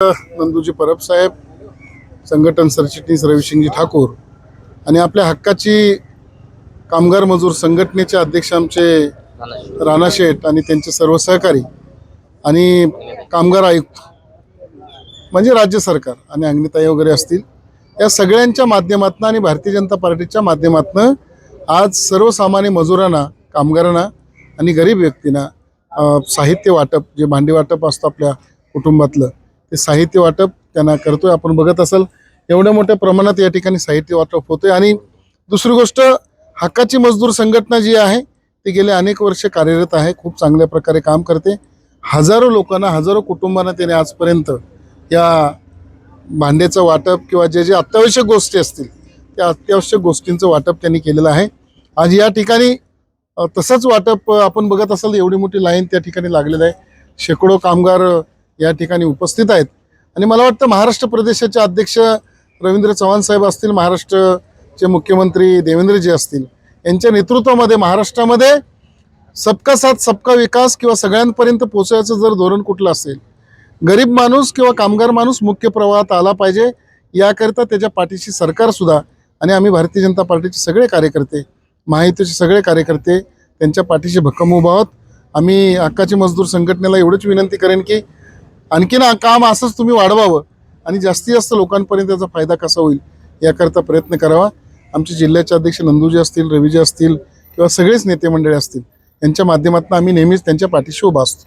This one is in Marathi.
नंदूजी परब साहेब, संघटन सरचिटणीस रविसिंगजी ठाकूर आणि आपल्या हक्काची कामगार मजूर संघटनेचे अध्यक्ष आमचे राणा शेठ आणि त्यांचे सर्व सहकारी आणि कामगार आयुक्त म्हणजे राज्य सरकार आणि अंगणीताई वगैरे असतील, या सगळ्यांच्या माध्यमातून आणि भारतीय जनता पार्टीच्या माध्यमातून आज सर्वसामान्य मजुरांना, कामगारांना आणि गरीब व्यक्तींना साहित्य वाटप, जे भांडी वाटप असतं आपल्या कुटुंबातलं, ते साहित्य वाटप त्यांना करतोय. आपण बघत असाल एवढ्या मोठ्या प्रमाणात या ठिकाणी साहित्य वाटप होतोय. आणि दुसरी गोष्ट, हक्काची मजदूर संघटना जी आहे ती गेले अनेक वर्ष कार्यरत आहे, खूप चांगल्या प्रकारे काम करते. हजारो लोकांना, हजारो कुटुंबांना त्याने आजपर्यंत या भांड्याचं वाटप किंवा जे जे अत्यावश्यक गोष्टी असतील त्या अत्यावश्यक गोष्टींचं वाटप त्यांनी केलेलं आहे. आज या ठिकाणी तसंच वाटप आपण बघत असाल, एवढी मोठी लाईन त्या ठिकाणी लागलेलं आहे. शेकडो कामगार या ठिकाणी उपस्थित आहेत. आणि मला वाटतं महाराष्ट्र प्रदेशाचे अध्यक्ष रवींद्र चव्हाण साहेब असतील, महाराष्ट्राचे मुख्यमंत्री देवेंद्रजी असतील, यांच्या नेतृत्वामध्ये महाराष्ट्रामध्ये सबका साथ सबका विकास किंवा सगळ्यांपर्यंत पोहोचायचं जर धोरण कुठलं असेल, गरीब माणूस किंवा कामगार माणूस मुख्य प्रवाहात आला पाहिजे, याकरिता त्याच्या पाठीशी सरकारसुद्धा आणि आम्ही भारतीय जनता पार्टीचे सगळे कार्यकर्ते, महायुतीचे सगळे कार्यकर्ते त्यांच्या पाठीशी भक्कम उभा आहोत. आम्ही हक्काची मजदूर संघटनेला एवढीच विनंती करेन की आणखीन काम असंच तुम्ही वाढवावं आणि जास्तीत जास्त लोकांपर्यंत त्याचा फायदा कसा होईल याकरता प्रयत्न करावा. आमचे जिल्ह्याचे अध्यक्ष नंदूजी असतील, रवीजी असतील किंवा सगळेच नेते मंडळी असतील, यांच्या माध्यमातून आम्ही नेहमीच त्यांच्या पाठीशी उभा असतो.